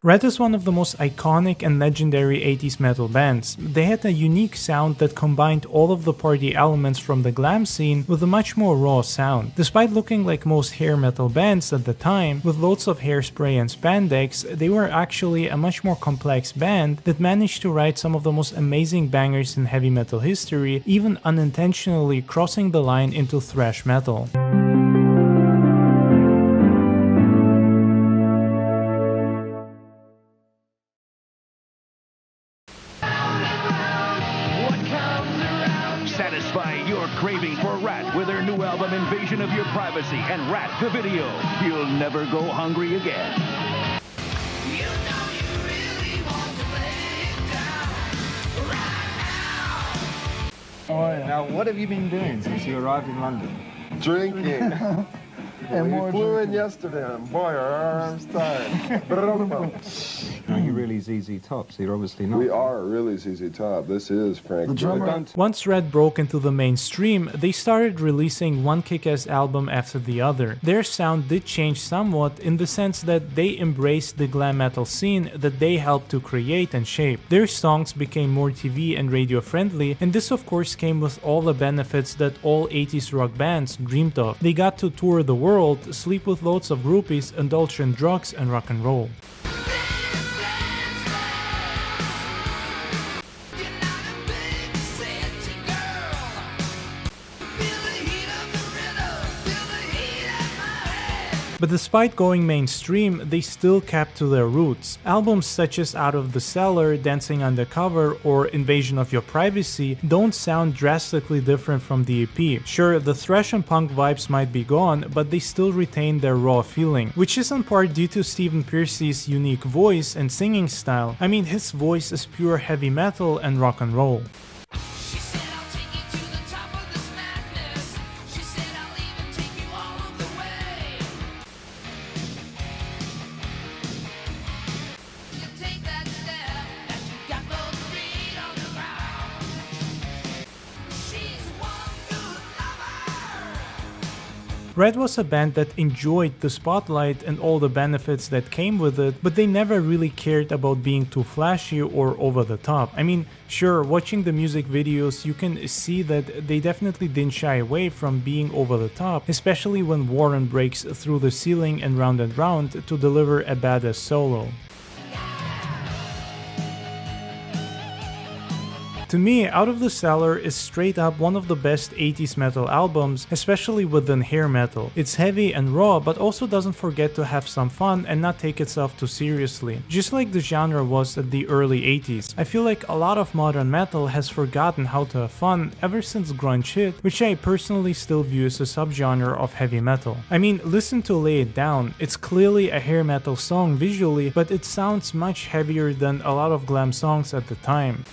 Ratt is one of the most iconic and legendary 80s metal bands. They had a unique sound that combined all of the party elements from the glam scene with a much more raw sound. Despite looking like most hair metal bands at the time, with loads of hairspray and spandex, they were actually a much more complex band that managed to write some of the most amazing bangers in heavy metal history, even unintentionally crossing the line into thrash metal. Satisfy your craving for Ratt with their new album Invasion of Your Privacy and Ratt the Video. You'll never go hungry again. You know you really want to lay it down right now. Oh, now what have you been doing since you arrived in London? Drinking. And We more flew in drinking. yesterday and boy, are our arms tired. Are you really ZZ Top? So you're obviously not. We are really ZZ Top. This is Frank. The drummer- Don't- Once Ratt broke into the mainstream, they started releasing one kick-ass album after the other. Their sound did change somewhat in the sense that they embraced the glam metal scene that they helped to create and shape. Their songs became more TV and radio friendly, and this of course came with all the benefits that all 80s rock bands dreamed of. They got to tour the world, sleep with loads of groupies, indulge in drugs and rock and roll. But despite going mainstream, they still kept to their roots. Albums such as Out of the Cellar, Dancing Undercover, or Invasion of Your Privacy don't sound drastically different from the EP. Sure, the thrash and punk vibes might be gone, but they still retain their raw feeling, which is in part due to Stephen Pearcy's unique voice and singing style. I mean, his voice is pure heavy metal and rock and roll. She said I'll take you to the top of this madness. She said I'll even take you all of the way. You take that step that you got both feet on the ground. She's one good lover. Ratt was a band that enjoyed the spotlight and all the benefits that came with it, but they never really cared about being too flashy or over the top. I mean, sure, watching the music videos, you can see that they definitely didn't shy away from being over the top, especially when Warren breaks through the ceiling and round to deliver a badass solo. To me, Out of the Cellar is straight up one of the best 80s metal albums, especially within hair metal. It's heavy and raw, but also doesn't forget to have some fun and not take itself too seriously, just like the genre was at the early 80s. I feel like a lot of modern metal has forgotten how to have fun ever since grunge hit, which I personally still view as a subgenre of heavy metal. I mean, listen to Lay It Down. It's clearly a hair metal song visually, but it sounds much heavier than a lot of glam songs at the time.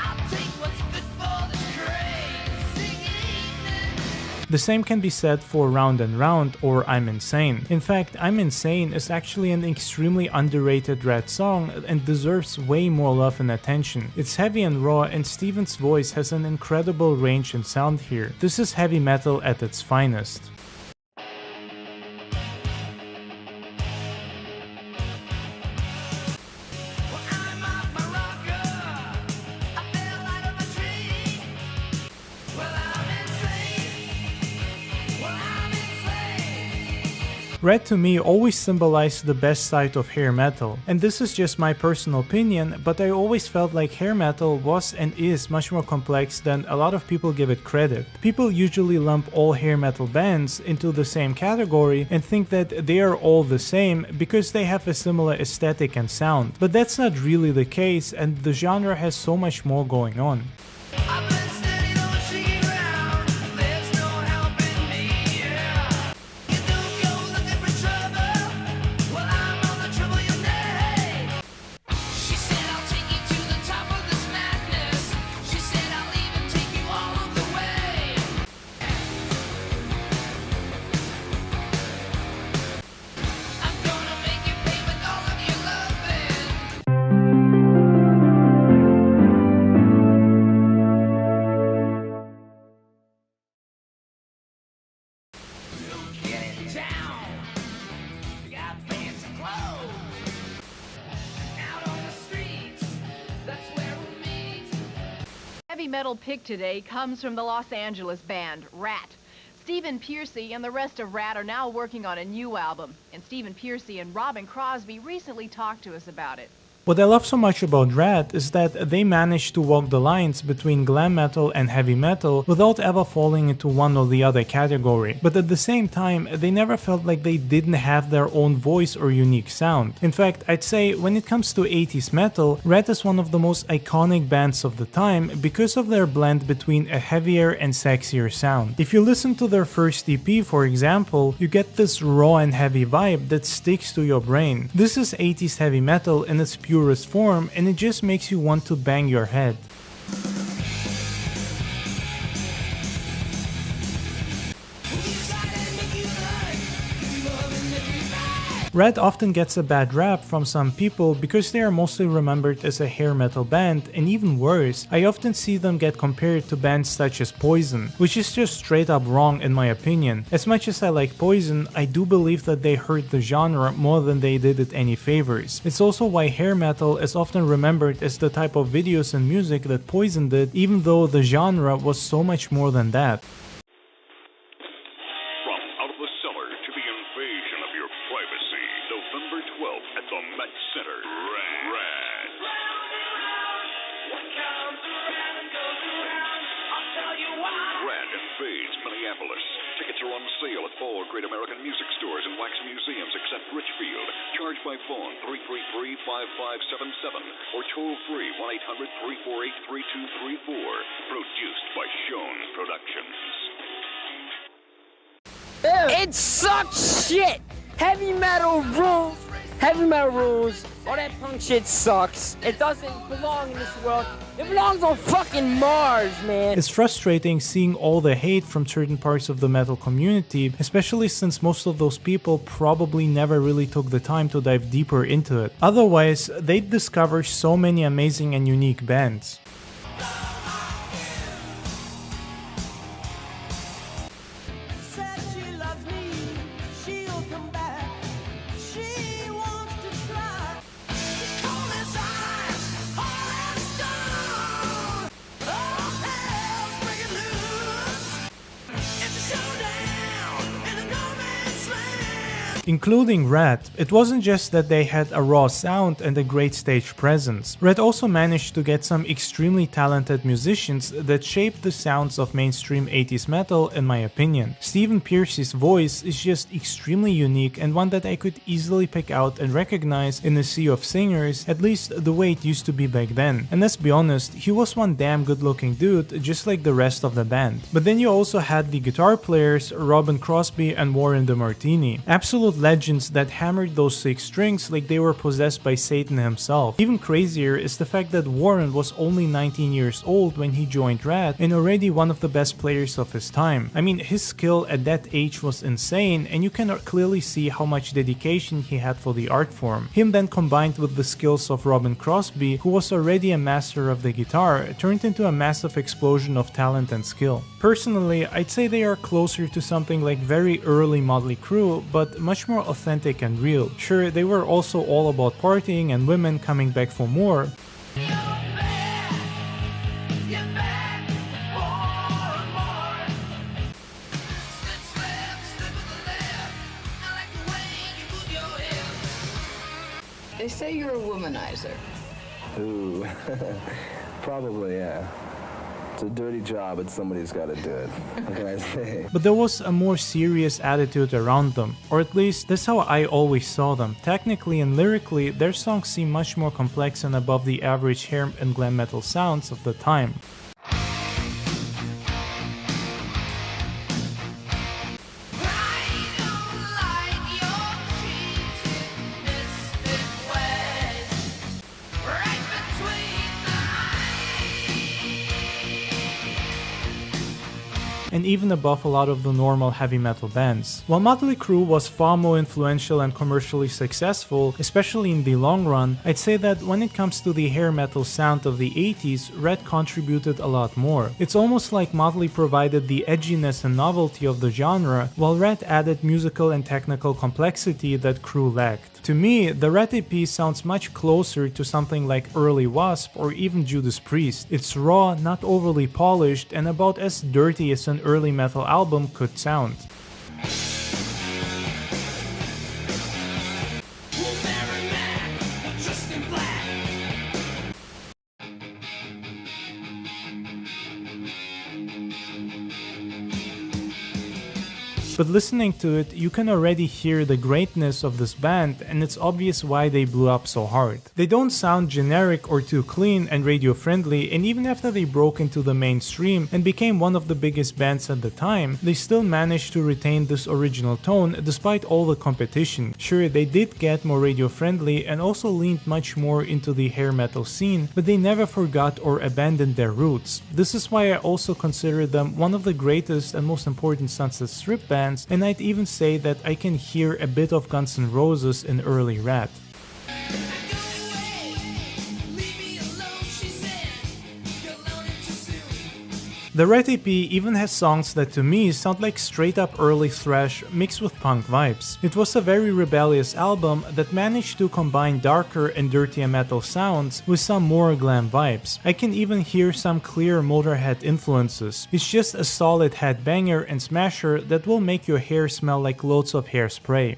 I'll take what's good for this crazy evening. The same can be said for Round and Round or I'm Insane. In fact, I'm Insane is actually an extremely underrated Ratt song and deserves way more love and attention. It's heavy and raw, and Steven's voice has an incredible range and sound here. This is heavy metal at its finest. Well, I'm off my rocker. I fell out of a tree. Well, I'm insane. Well, I'm insane. Ratt to me always symbolized the best side of hair metal, and this is just my personal opinion, but I always felt like hair metal was and is much more complex than a lot of people give it credit. People usually lump all hair metal bands into the same category and think that they are all the same because they have a similar aesthetic and sound, but that's not really the case, and the genre has so much more going on. I've been standing on shaky ground. There's no helping me, yeah. You don't go looking for trouble. Well, I'm on the trouble your name. She said I'll take you to the top of this madness. She said I'll even take you all of the way. I'm gonna make you pay with all of your loving. metal pick today comes from the Los Angeles band, Ratt. Stephen Pearcy and the rest of Ratt are now working on a new album, and Stephen Pearcy and Robin Crosby recently talked to us about it. What I love so much about Ratt is that they managed to walk the lines between glam metal and heavy metal without ever falling into one or the other category, but at the same time they never felt like they didn't have their own voice or unique sound. In fact, I'd say when it comes to 80s metal, Ratt is one of the most iconic bands of the time because of their blend between a heavier and sexier sound. If you listen to their first EP, for example, you get this raw and heavy vibe that sticks to your brain. This is 80s heavy metal in its purest form, and it just makes you want to bang your head. Ratt often gets a bad rap from some people because they are mostly remembered as a hair metal band, and even worse, I often see them get compared to bands such as Poison, which is just straight up wrong in my opinion. As much as I like Poison, I do believe that they hurt the genre more than they did it any favors. It's also why hair metal is often remembered as the type of videos and music that Poison did, even though the genre was so much more than that. From Out of the Cellar to the Invasion of Your Privacy, November 12th at the Met Center. Ratt. Ratt invades Minneapolis. Tickets are on sale at all great American music stores and wax museums except Richfield. Charge by phone 333-5577 or toll free 1-800-348-3234. Produced by Schoen Productions. It sucks shit! Heavy metal rules! Heavy metal rules! All that punk shit sucks. It doesn't belong in this world. It belongs on fucking Mars, man! It's frustrating seeing all the hate from certain parts of the metal community, especially since most of those people probably never really took the time to dive deeper into it. Otherwise, they'd discover so many amazing and unique bands. Said she loves me, she'll come back. She wants to try. Cold as ice, hard as stone. Oh, hell's breaking loose. It's a showdown in a no man's land. Including Ratt, it wasn't just that they had a raw sound and a great stage presence. Ratt also managed to get some extremely talented musicians that shaped the sounds of mainstream 80s metal in my opinion. Stephen Pearcy's voice is just extremely unique and one that I could easily pick out and recognize in a sea of singers, at least the way it used to be back then. And let's be honest, he was one damn good looking dude just like the rest of the band. But then you also had the guitar players Robin Crosby and Warren DeMartini, absolute legends that hammered those 6 strings like they were possessed by Satan himself. Even crazier is the fact that Warren was only 19 years old when he joined Ratt and already one of the best players of his time. I mean, his skill at that age was insane, and you can clearly see how much dedication he had for the art form. Him then combined with the skills of Robin Crosby, who was already a master of the guitar, turned into a massive explosion of talent and skill. Personally, I'd say they are closer to something like very early Motley Crue, but much more authentic and real. Sure, they were also all about partying and women coming back for more, You're back for more. Slip, slip, slip with the left. I like the way you move your hips. They say you're a womanizer. Ooh, probably, yeah. It's a dirty job, but somebody's got to do it. What can I say? but there was a more serious attitude around them, or at least that's how I always saw them. Technically and lyrically, their songs seem much more complex and above the average hair and glam metal sounds of the time. and even above a lot of the normal heavy metal bands. While Motley Crue was far more influential and commercially successful, especially in the long run, I'd say that when it comes to the hair metal sound of the 80s, Ratt contributed a lot more. It's almost like Motley provided the edginess and novelty of the genre, while Ratt added musical and technical complexity that Crue lacked. To me, the Ratt EP sounds much closer to something like early Wasp or even Judas Priest. It's raw, not overly polished, and about as dirty as an early metal album could sound. But listening to it, you can already hear the greatness of this band, and it's obvious why they blew up so hard. They don't sound generic or too clean and radio friendly, and even after they broke into the mainstream and became one of the biggest bands at the time, they still managed to retain this original tone despite all the competition. Sure, they did get more radio friendly and also leaned much more into the hair metal scene, but they never forgot or abandoned their roots. This is why I also consider them one of the greatest and most important Sunset Strip bands, and I'd even say that I can hear a bit of Guns N' Roses in early Ratt. The Ratt EP even has songs that to me sound like straight up early thrash mixed with punk vibes. It was a very rebellious album that managed to combine darker and dirtier metal sounds with some more glam vibes. I can even hear some clear Motorhead influences. It's just a solid headbanger and smasher that will make your hair smell like loads of hairspray.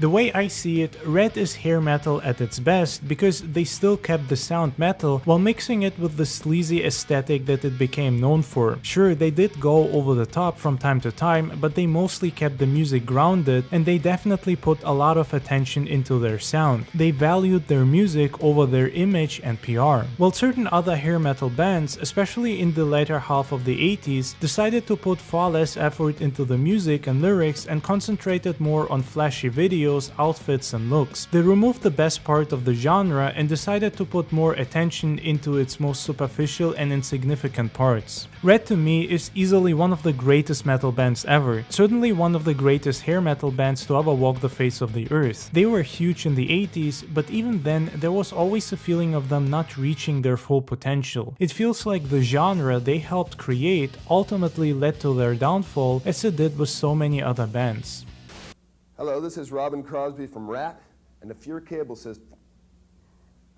The way I see it, Ratt is hair metal at its best because they still kept the sound metal while mixing it with the sleazy aesthetic that it became known for. Sure, they did go over the top from time to time, but they mostly kept the music grounded, and they definitely put a lot of attention into their sound. They valued their music over their image and PR. While certain other hair metal bands, especially in the later half of the 80s, decided to put far less effort into the music and lyrics and concentrated more on flashy videos, outfits, and looks. They removed the best part of the genre and decided to put more attention into its most superficial and insignificant parts. Ratt to me is easily one of the greatest metal bands ever, certainly one of the greatest hair metal bands to ever walk the face of the earth. They were huge in the 80s, but even then there was always a feeling of them not reaching their full potential. It feels like the genre they helped create ultimately led to their downfall, as it did with so many other bands. Hello, this is Robin Crosby from Ratt, and if your cable system...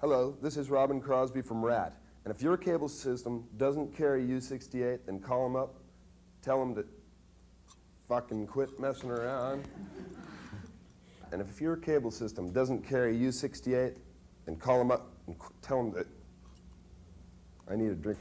Hello, this is Robin Crosby from Ratt, and if your cable system doesn't carry U68, then call them up, tell them to fucking quit messing around. And if your cable system doesn't carry U68, then call them up and tell them that I need a drink.